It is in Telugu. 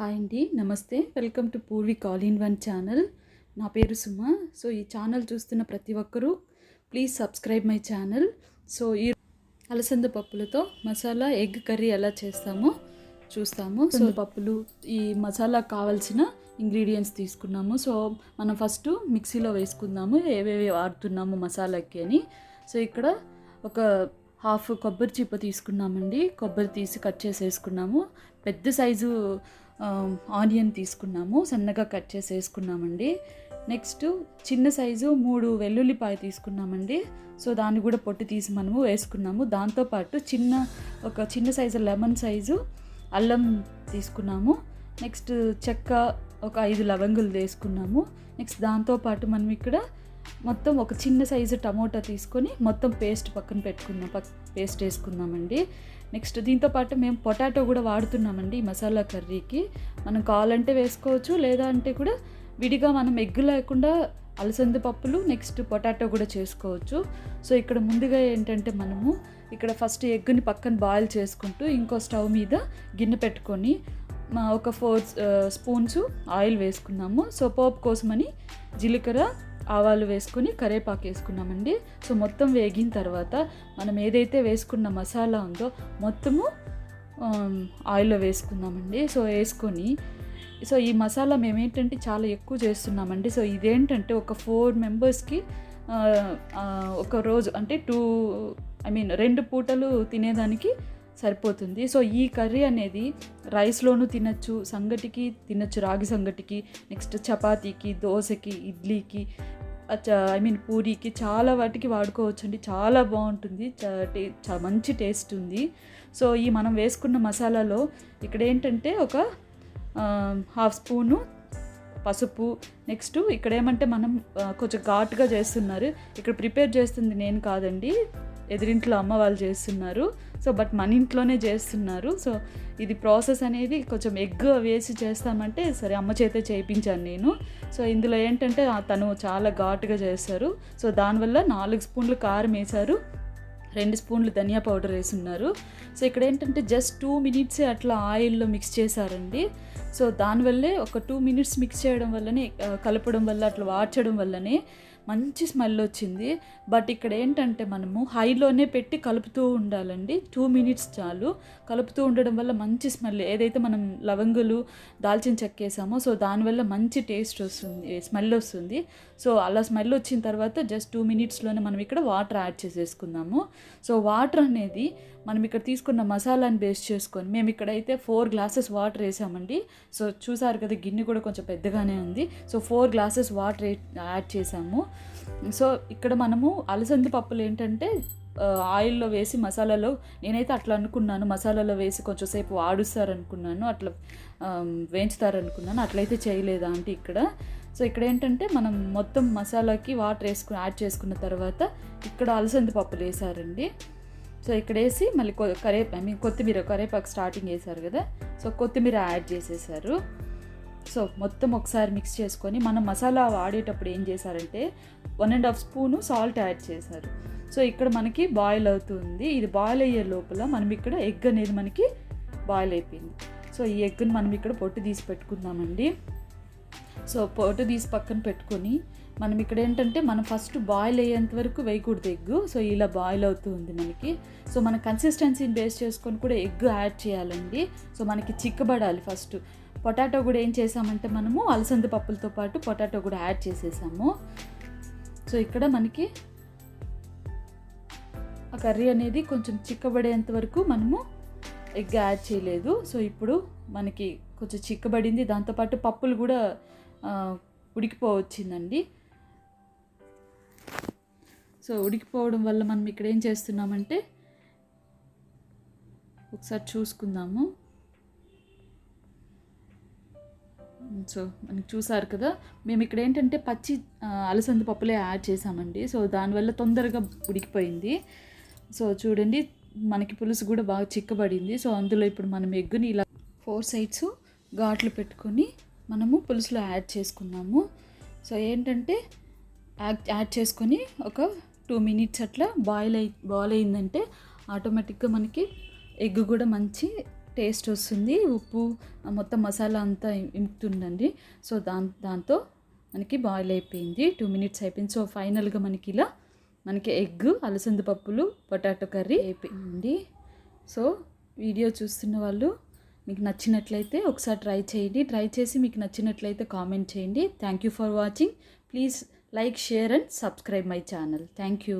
హాయ్ అండి, నమస్తే. Welcome to Purvik all in one channel. నా పేరు సుమ. సో ఈ ఛానల్ చూస్తున్న ప్రతి ఒక్కరూ please subscribe my channel. So ఈ అలసంద పప్పులతో మసాలా ఎగ్ కర్రీ ఎలా చేస్తామో చూస్తాము. సో పప్పులు ఈ మసాలా కావాల్సిన ఇంగ్రీడియంట్స్ తీసుకున్నాము. సో మనం ఫస్ట్ మిక్సీలో వేసుకుందాము ఏవేవి వాడుతున్నాము మసాలాకి అని. సో ఇక్కడ ఒక హాఫ్ కొబ్బరి చిప్ప తీసుకున్నామండి. కొబ్బరి తీసి కట్ చేసి వేసుకున్నాము. పెద్ద సైజు ఆనియన్ తీసుకున్నాము, సన్నగా కట్ చేసి వేసుకున్నామండి. నెక్స్ట్ చిన్న సైజు 3 వెల్లుల్లిపాయ తీసుకున్నామండి. సో దాన్ని కూడా పొట్టు తీసి మనము వేసుకున్నాము. దాంతోపాటు ఒక చిన్న సైజు లెమన్ సైజు అల్లం తీసుకున్నాము. నెక్స్ట్ చెక్క ఒక 5 లవంగులు వేసుకున్నాము. నెక్స్ట్ దాంతోపాటు మనం ఇక్కడ మొత్తం ఒక చిన్న సైజు టమోటా తీసుకొని మొత్తం పేస్ట్ పక్కన పెట్టుకున్నాం, పేస్ట్ వేసుకుందామండి. నెక్స్ట్ దీంతోపాటు మేము పొటాటో కూడా వాడుతున్నామండి ఈ మసాలా కర్రీకి. మనం కావాలంటే వేసుకోవచ్చు, లేదా అంటే కూడా విడిగా మనం ఎగ్ లేకుండా అలసంద పప్పులు నెక్స్ట్ పొటాటో కూడా చేసుకోవచ్చు. సో ఇక్కడ ముందుగా ఏంటంటే మనము ఇక్కడ ఫస్ట్ ఎగ్ని పక్కన బాయిల్ చేసుకుంటూ ఇంకో స్టవ్ మీద గిన్నె పెట్టుకొని ఒక 4 స్పూన్స్ ఆయిల్ వేసుకున్నాము. సో పోపు కోసమని జీలకర్ర ఆవాలు వేసుకొని కరివేపాకు వేసుకున్నామండి. సో మొత్తం వేగిన తర్వాత మనం ఏదైతే వేసుకున్న మసాలా ఉందో మొత్తము ఆయిల్లో వేసుకుందామండి. సో వేసుకొని ఈ మసాలా మేమేంటంటే చాలా ఎక్కువ చేస్తున్నామండి. సో ఇదేంటంటే ఒక 4 మెంబర్స్కి ఒక రోజు అంటే 2 పూటలు తినేదానికి సరిపోతుంది. సో ఈ కర్రీ అనేది రైస్లోనూ తినచ్చు, సంగటికి తినచ్చు, రాగి సంగటికి, నెక్స్ట్ చపాతీకి, దోశకి, ఇడ్లీకి, పూరీకి, చాలా వాటికి వాడుకోవచ్చు అండి. చాలా బాగుంటుంది, మంచి టేస్ట్ ఉంది. సో ఈ మనం వేసుకున్న మసాలాలో ఇక్కడ ఏంటంటే ఒక హాఫ్ స్పూను పసుపు, నెక్స్ట్ ఇక్కడ ఏమంటే మనం కొంచెం ఘాటుగా చేస్తున్నారు. ఇక్కడ ప్రిపేర్ చేస్తుంది నేను కాదండి, ఎదురింట్లో అమ్మ వాళ్ళు చేస్తున్నారు. సో బట్ మన ఇంట్లోనే చేస్తున్నారు. సో ఇది ప్రాసెస్ అనేది కొంచెం ఎగ్ వేసి చేస్తామంటే సరే అమ్మ చేతే చేయించాను నేను. సో ఇందులో ఏంటంటే తను చాలా ఘాటుగా చేస్తారు. సో దానివల్ల 4 స్పూన్లు కారం వేశారు, 2 స్పూన్లు ధనియా పౌడర్ వేసున్నారు. సో ఇక్కడ ఏంటంటే జస్ట్ 2 మినిట్సే అట్లా ఆయిల్లో మిక్స్ చేశారండి. సో దానివల్లే ఒక 2 మినిట్స్ మిక్స్ చేయడం వల్లనే, కలపడం వల్ల, అట్లా వాడ్చడం వల్లనే మంచి స్మెల్ వచ్చింది. బట్ ఇక్కడ ఏంటంటే మనము హైలోనే పెట్టి కలుపుతూ ఉండాలండి. 2 మినిట్స్ చాలు. కలుపుతూ ఉండడం వల్ల మంచి స్మెల్, ఏదైతే మనం లవంగులు దాల్చిన చెక్క వేసామో సో దానివల్ల మంచి టేస్ట్ వస్తుంది, స్మెల్ వస్తుంది. సో అలా స్మెల్ వచ్చిన తర్వాత జస్ట్ 2 మినిట్స్లోనే మనం ఇక్కడ వాటర్ యాడ్ చేసేసుకుందాము. సో వాటర్ అనేది మనం ఇక్కడ తీసుకున్న మసాలాని బేస్ చేసుకొని మేము ఇక్కడైతే 4 గ్లాసెస్ వాటర్ వేసామండి. సో చూసారు కదా, గిన్నె కూడా కొంచెం పెద్దగానే ఉంది. సో 4 గ్లాసెస్ వాటర్ యాడ్ చేసాము. సో ఇక్కడ మనము అలసంద పప్పులు ఏంటంటే ఆయిల్లో వేసి మసాలాలో, నేనైతే అట్లా అనుకున్నాను, మసాలాలో వేసి కొంచెం సేపు వాడుస్తారనుకున్నాను, అట్లా వేయించుతారనుకున్నాను. అట్లయితే చేయలేదా అంటే ఇక్కడ. సో ఇక్కడ ఏంటంటే మనం మొత్తం మసాలాకి వాటర్ యాడ్ చేసుకున్న తర్వాత ఇక్కడ అలసంద పప్పులు వేసారండి. సో ఇక్కడ వేసి మళ్ళీ కొత్తిమీర, కరివేపాకు స్టార్టింగ్ వేసారు కదా, సో కొత్తిమీర యాడ్ చేసేసారు. సో మొత్తం ఒకసారి మిక్స్ చేసుకొని మనం మసాలా వాడేటప్పుడు ఏం చేశారంటే 1.5 స్పూను సాల్ట్ యాడ్ చేశారు. సో ఇక్కడ మనకి బాయిల్ అవుతుంది. ఇది బాయిల్ అయ్యే లోపల మనం ఇక్కడ ఎగ్ అనేది మనకి బాయిల్ అయిపోయింది. సో ఈ ఎగ్ని మనం ఇక్కడ పొట్టు తీసి పెట్టుకుందామండి. సో పొట్టు తీసి పక్కన పెట్టుకొని మనం ఇక్కడ ఏంటంటే మనం ఫస్ట్ బాయిల్ అయ్యేంత వరకు వేయకూడదు ఎగ్. సో ఇలా బాయిల్ అవుతుంది మనకి. సో మన కన్సిస్టెన్సీని బేస్ చేసుకొని కూడా ఎగ్ యాడ్ చేయాలండి. సో మనకి చిక్కబడాలి ఫస్ట్. పొటాటో కూడా ఏం చేసామంటే మనము అలసంద పప్పులతో పాటు పొటాటో కూడా యాడ్ చేసేసాము. సో ఇక్కడ మనకి ఆ కర్రీ అనేది కొంచెం చిక్కబడేంత వరకు మనము ఎగ్ యాడ్ చేయలేదు. సో ఇప్పుడు మనకి కొంచెం చిక్కబడింది, దాంతోపాటు పప్పులు కూడా ఉడికిపోవచ్చిందండి. సో ఉడికిపోవడం వల్ల మనం ఇక్కడ ఏం చేస్తున్నామంటే ఒకసారి చూసుకుందాము. సో మనకి చూసారు కదా, మేము ఇక్కడ ఏంటంటే పచ్చి అలసంద పప్పులే యాడ్ చేసామండి. సో దానివల్ల తొందరగా ఉడికిపోయింది. సో చూడండి, మనకి పులుసు కూడా బాగా చిక్కబడింది. సో అందులో ఇప్పుడు మనం ఎగ్గుని ఇలా 4 సైడ్స్ ఘాట్లు పెట్టుకొని మనము పులుసులో యాడ్ చేసుకున్నాము. సో ఏంటంటే యాడ్ చేసుకొని ఒక 2 మినిట్స్ అట్లా బాయిల్ అయిందంటే ఆటోమేటిక్గా మనకి ఎగ్ కూడా మంచి టేస్ట్ వస్తుంది, ఉప్పు మొత్తం మసాలా అంతా ఇంపుతుందండి. సో దాంతో మనకి బాయిల్ అయిపోయింది, 2 మినిట్స్ అయిపోయింది. సో ఫైనల్గా మనకి ఎగ్, అలసంద పప్పులు, పొటాటో కర్రీ అయిపోయింది. సో వీడియో చూస్తున్న వాళ్ళు మీకు నచ్చినట్లయితే ఒకసారి ట్రై చేయండి. ట్రై చేసి మీకు నచ్చినట్లయితే కామెంట్ చేయండి. Thank you for watching. Please like, share and subscribe my channel. Thank you.